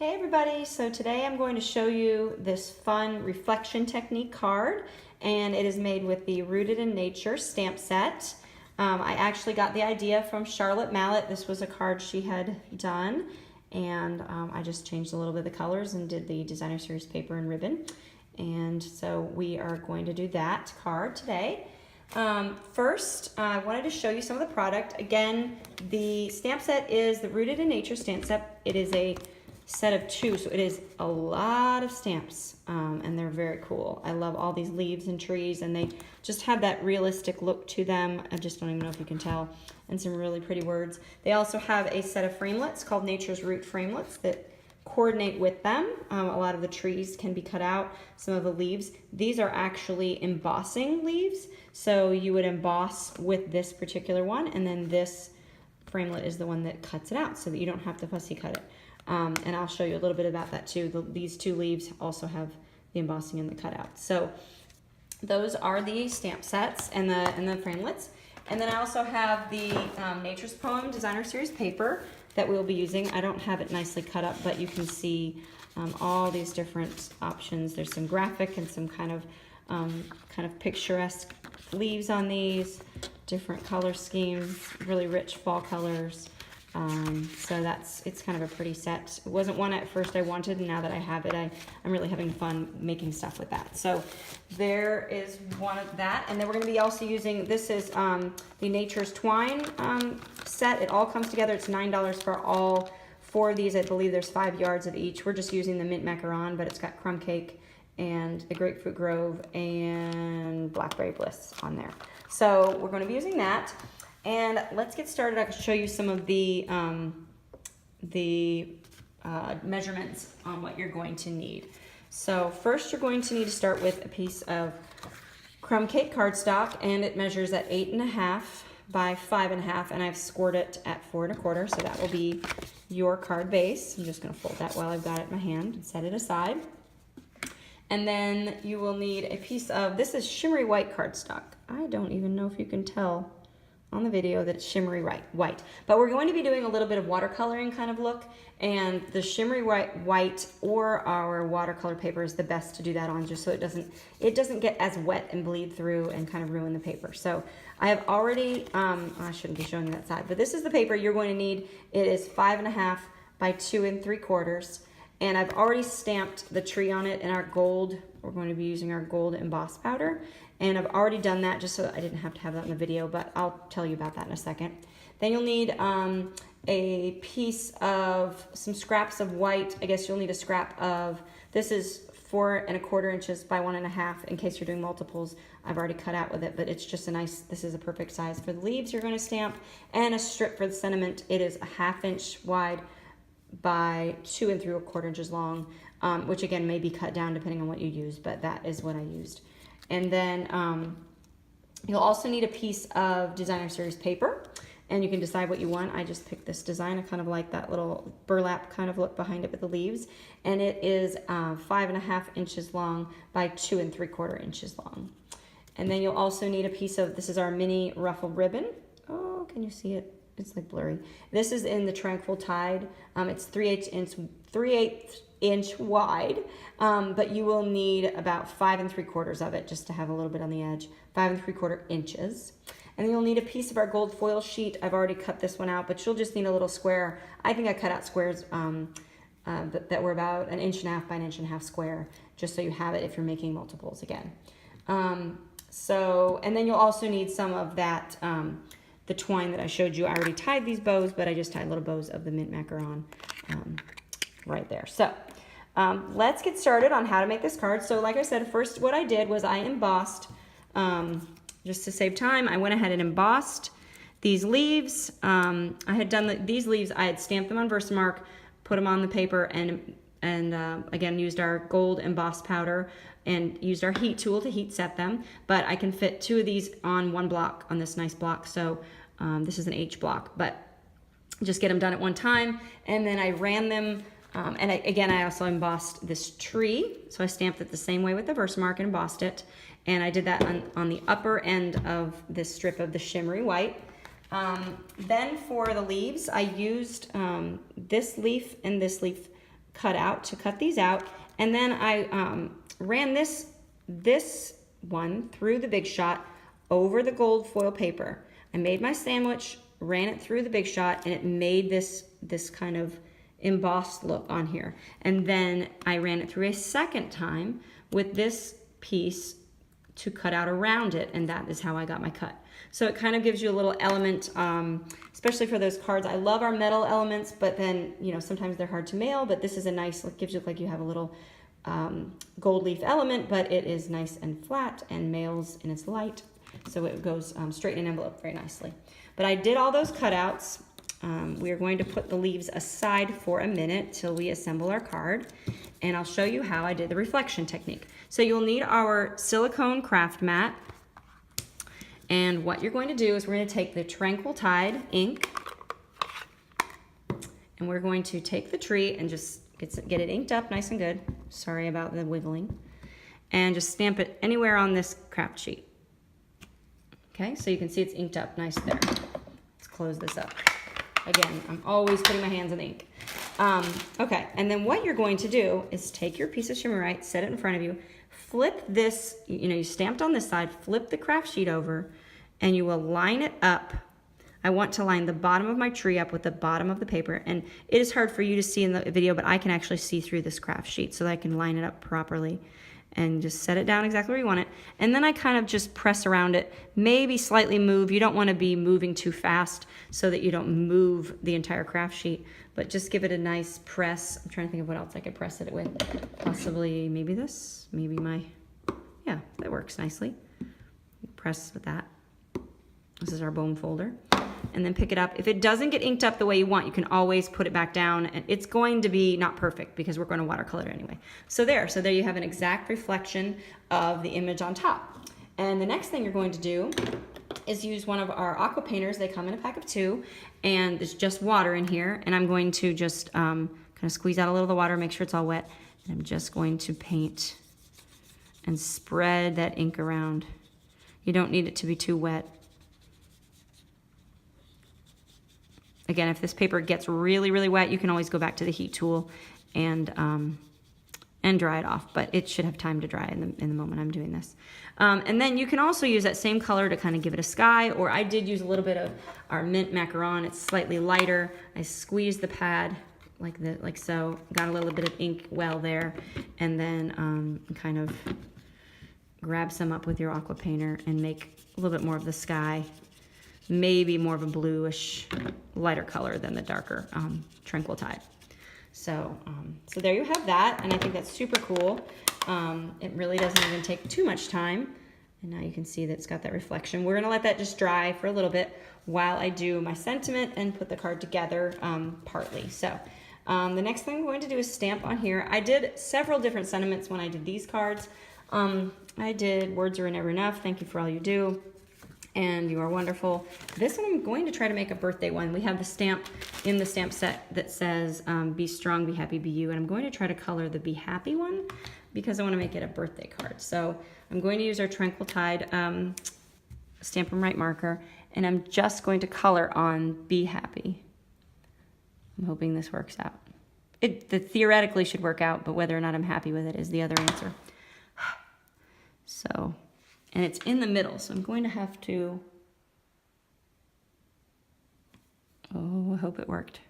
Hey everybody, so today I'm going to show you this fun reflection technique card, and it is made with the Rooted in Nature stamp set. I actually got the idea from Charlotte Mallet. This was a card she had done, and I just changed a little bit of the colors and did the designer series paper and ribbon. And so we are going to do that card today. First, I wanted to show you some of the product. Again, the stamp set is the Rooted in Nature stamp set. It is a set of 2, so it is a lot of stamps, and they're very cool. I love all these leaves and trees, and they just have that realistic look to them. I just don't even know if you can tell, and some really pretty words. They also have a set of framelits called Nature's Root framelits that coordinate with them. A lot of the trees can be cut out, some of the leaves. These are actually embossing leaves, so you would emboss with this particular one, and then this framelit is the one that cuts it out so that you don't have to fussy cut it. And I'll show you a little bit about that too. These 2 leaves also have the embossing and the cutout. So those are the stamp sets and the framelits. And then I also have the Nature's Poem Designer Series paper that we'll be using. I don't have it nicely cut up, but you can see all these different options. There's some graphic and some kind of picturesque leaves on these, different color schemes, really rich fall colors. So it's kind of a pretty set. It wasn't one at first I wanted, and now that I have it, I'm really having fun making stuff with that. So there is one of that, and then we're going to be also using, this is the Nature's Twine set. It all comes together. It's $9 for all 4 of these. I believe there's 5 yards of each. We're just using the mint macaron, but it's got crumb cake and the grapefruit grove and blackberry bliss on there. So we're going to be using that. And let's get started. I can show you some of the measurements on what you're going to need. So first you're going to need to start with a piece of crumb cake cardstock, and it measures at 8.5 by 5.5, and I've scored it at 4.25, so that will be your card base. I'm just going to fold that while I've got it in my hand and set it aside. And then you will need a piece of, this is shimmery white cardstock. I don't even know if you can tell on the video that it's shimmery white, but we're going to be doing a little bit of watercoloring kind of look, and the shimmery white or our watercolor paper is the best to do that on, just so it doesn't get as wet and bleed through and kind of ruin the paper. So I have already, I shouldn't be showing you that side, but this is the paper you're going to need. It is 5.5 by 2 3/4, and I've already stamped the tree on it in our gold. We're going to be using our gold emboss powder. And I've already done that just so I didn't have to have that in the video, but I'll tell you about that in a second. Then you'll need a piece of some scraps of white. I guess you'll need a scrap of, this is 4.25 inches by 1.5 in case you're doing multiples. I've already cut out with it, but it's just a nice, this is a perfect size for the leaves you're going to stamp, and a strip for the sentiment. It is a 1/2 inch wide by 2 3/4 inches long, which again may be cut down depending on what you use, but that is what I used. And then you'll also need a piece of designer series paper, and you can decide what you want. I just picked this design. I kind of like that little burlap kind of look behind it with the leaves, and it is 5.5 inches long by 2 3/4 inches long. And then you'll also need a piece of, this is our mini ruffled ribbon. Oh, can you see it? It's like blurry. This is in the Tranquil Tide. It's 3/8 inch wide, but you will need about 5 3/4 of it just to have a little bit on the edge, 5 3/4 inches. And then you'll need a piece of our gold foil sheet. I've already cut this one out, but you'll just need a little square. I think I cut out squares that were about 1.5 inches by 1.5 inches square, just so you have it if you're making multiples again. And then you'll also need some of that, the twine that I showed you. I already tied these bows, but I just tied little bows of the mint macaron right there. So let's get started on how to make this card. So like I said, first what I did was I embossed, just to save time, I went ahead and embossed these leaves. I had done these leaves, I had stamped them on Versamark, put them on the paper, and again used our gold emboss powder and used our heat tool to heat set them. But I can fit 2 of these on one block, on this nice block. So this is an H block, but just get them done at one time. And then I ran them, again, I also embossed this tree. So I stamped it the same way with the Versamark and embossed it. And I did that on the upper end of this strip of the shimmery white. Then for the leaves, I used this leaf and this leaf cut out to cut these out. And then I ran this one through the Big Shot over the gold foil paper. I made my sandwich, ran it through the Big Shot, and it made this kind of embossed look on here. And then I ran it through a second time with this piece to cut out around it, and that is how I got my cut. So it kind of gives you a little element, especially for those cards. I love our metal elements, but then, you know, sometimes they're hard to mail, but this is a nice, it gives you like you have a little gold leaf element, but it is nice and flat and mails and it's light. So it goes straight in an envelope very nicely. But I did all those cutouts. We are going to put the leaves aside for a minute till we assemble our card, and I'll show you how I did the reflection technique. So you'll need our silicone craft mat, and what you're going to do is we're going to take the Tranquil Tide ink, and we're going to take the tree and just get it inked up nice and good. Sorry about the wiggling. And just stamp it anywhere on this craft sheet. Okay, so you can see it's inked up nice there. Let's close this up. Again, I'm always putting my hands in the ink. Okay, and then what you're going to do is take your piece of Shimmerite, set it in front of you, flip this, you know, you stamped on this side, flip the craft sheet over, and you will line it up. I want to line the bottom of my tree up with the bottom of the paper, and it is hard for you to see in the video, but I can actually see through this craft sheet so that I can line it up properly. And just set it down exactly where you want it. And then I kind of just press around it, maybe slightly move. You don't want to be moving too fast so that you don't move the entire craft sheet, but just give it a nice press. I'm trying to think of what else I could press it with. Possibly maybe this, maybe yeah, that works nicely. Press with that. This is our bone folder. And then pick it up. If it doesn't get inked up the way you want, you can always put it back down. And it's going to be not perfect because we're going to watercolor it anyway. So there you have an exact reflection of the image on top. And the next thing you're going to do is use one of our aqua painters. They come in a pack of 2, and there's just water in here. And I'm going to just kind of squeeze out a little of the water, make sure it's all wet. And I'm just going to paint and spread that ink around. You don't need it to be too wet. Again, if this paper gets really, really wet, you can always go back to the heat tool and dry it off. But it should have time to dry in the moment I'm doing this. And then you can also use that same color to kind of give it a sky. Or I did use a little bit of our mint macaron. It's slightly lighter. I squeezed the pad like so. Got a little bit of ink well there, and then kind of grab some up with your aqua painter and make a little bit more of the sky. Maybe more of a bluish, lighter color than the darker Tranquil Tide. So there you have that, and I think that's super cool. It really doesn't even take too much time, and now you can see that it's got that reflection. We're gonna let that just dry for a little bit while I do my sentiment and put the card together partly. So the next thing I'm going to do is stamp on here. I did several different sentiments when I did these cards. I did Words Are Never Enough, Thank You for All You Do, and You Are Wonderful. This one I'm going to try to make a birthday one. We have the stamp in the stamp set that says Be Strong, Be Happy, Be You, and I'm going to try to color the Be Happy one because I want to make it a birthday card. So I'm going to use our Tranquil Tide Stamp and Write marker, and I'm just going to color on Be Happy. I'm hoping this works out. It theoretically should work out, but whether or not I'm happy with it is the other answer. So, and it's in the middle, so I'm going to have to, oh, I hope it worked.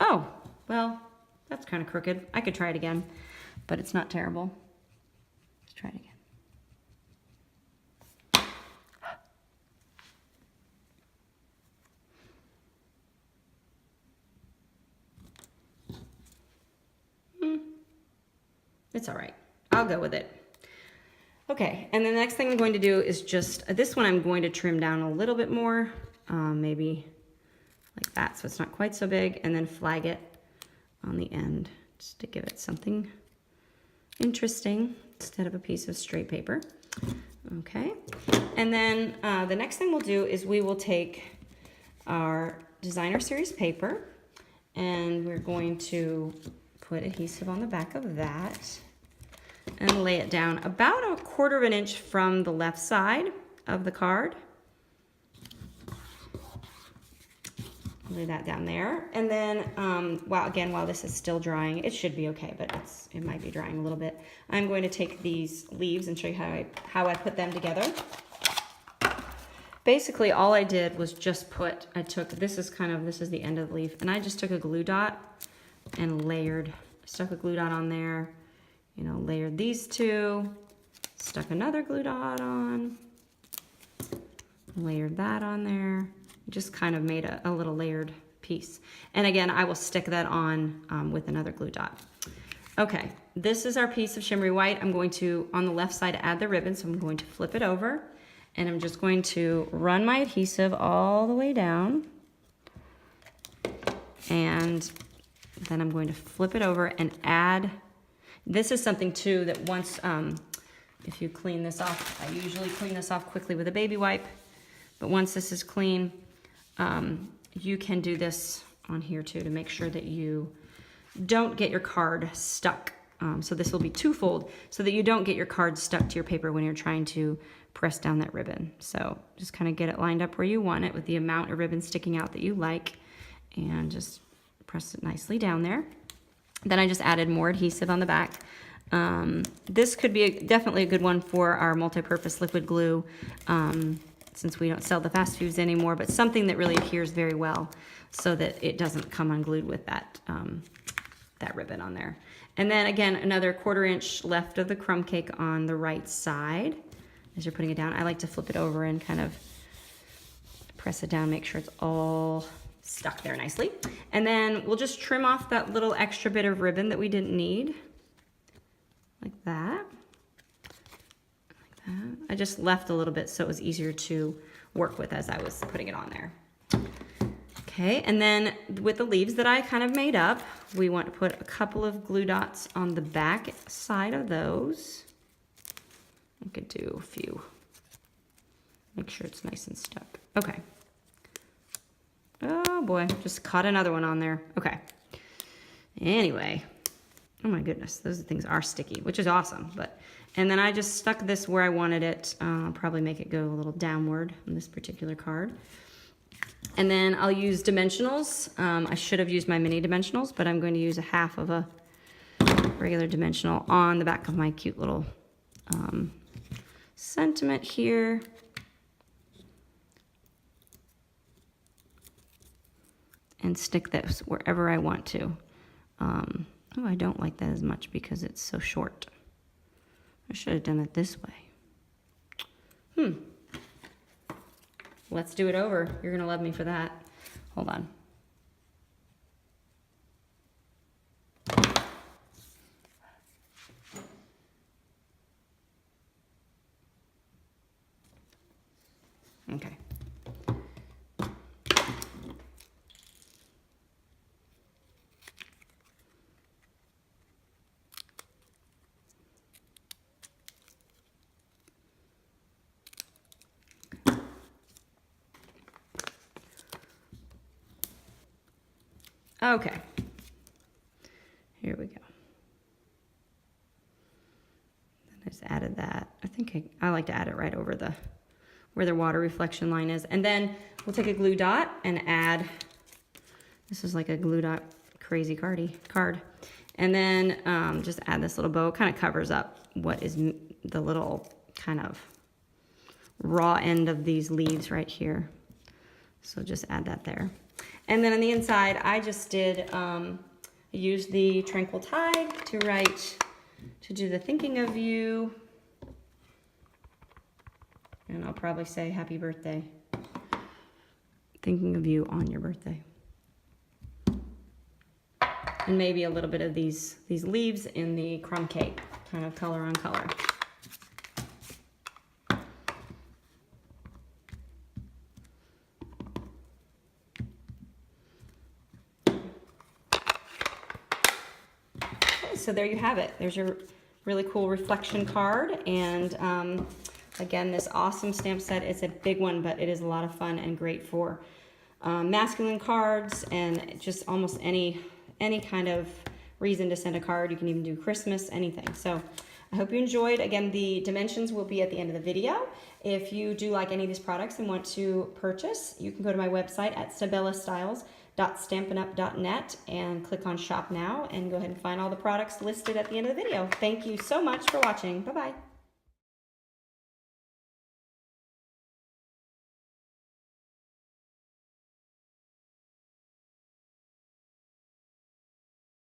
Oh, well, that's kind of crooked. I could try it again, but it's not terrible. Let's try it again. It's all right. I'll go with it. Okay, and the next thing I'm going to do is just, this one I'm going to trim down a little bit more, maybe like that, so it's not quite so big, and then flag it on the end, just to give it something interesting instead of a piece of straight paper. Okay, and then the next thing we'll do is we will take our designer series paper, and we're going to put adhesive on the back of that, and lay it down about 1/4 of an inch from the left side of the card. lay that down there. And then, while this is still drying, it should be okay, but it might be drying a little bit. I'm going to take these leaves and show you how I put them together. Basically, all I did was just this is the end of the leaf, and I just took a glue dot and stuck a glue dot on there, layered these two, stuck another glue dot on, layered that on there, just kind of made a little layered piece. And again, I will stick that on with another glue dot. Okay, this is our piece of shimmery white. I'm going to, on the left side, add the ribbon, so I'm going to flip it over, and I'm just going to run my adhesive all the way down, and then I'm going to flip it over and add. This is something too that once, if you clean this off, I usually clean this off quickly with a baby wipe, but once this is clean, you can do this on here too to make sure that you don't get your card stuck. So this will be twofold so that you don't get your card stuck to your paper when you're trying to press down that ribbon. So just kind of get it lined up where you want it with the amount of ribbon sticking out that you like, and just press it nicely down there. Then I just added more adhesive on the back. This could be definitely a good one for our multi-purpose liquid glue, since we don't sell the fast foods anymore, but something that really adheres very well so that it doesn't come unglued with that ribbon on there. And then again, another 1/4 inch left of the crumb cake on the right side. As you're putting it down, I like to flip it over and kind of press it down, make sure it's all stuck there nicely. And then we'll just trim off that little extra bit of ribbon that we didn't need, like that. Like that. I just left a little bit so it was easier to work with as I was putting it on there. Okay, and then with the leaves that I kind of made up, we want to put a couple of glue dots on the back side of those. I could do a few. Make sure it's nice and stuck. Okay. Oh boy, just caught another one on there. Okay. Anyway, oh my goodness, those things are sticky, which is awesome. And then I just stuck this where I wanted it. I'll probably make it go a little downward on this particular card. And then I'll use dimensionals. I should have used my mini dimensionals, but I'm going to use a half of a regular dimensional on the back of my cute little sentiment here. And stick this wherever I want to. Oh, I don't like that as much because it's so short. I should have done it this way. Let's do it over. You're gonna love me for that. Hold on. Okay. Okay, here we go. Then I just added that. I think I like to add it right over where the water reflection line is. And then we'll take a glue dot and add, this is like a glue dot crazy card. And then just add this little bow. It kind of covers up what is the little kind of raw end of these leaves right here. So just add that there. And then on the inside, I just did use the Tranquil Tide to do the thinking of you. And I'll probably say happy birthday. Thinking of you on your birthday. And maybe a little bit of these leaves in the crumb cake, kind of color on color. So there you have it. There's your really cool reflection card. And again, this awesome stamp set. It's a big one, but it is a lot of fun and great for masculine cards and just almost any kind of reason to send a card. You can even do Christmas, anything. So I hope you enjoyed. Again, the dimensions will be at the end of the video. If you do like any of these products and want to purchase, you can go to my website at sabellastyles.stampinup.net and click on Shop Now and go ahead and find all the products listed at the end of the video. Thank you so much for watching. Bye-bye.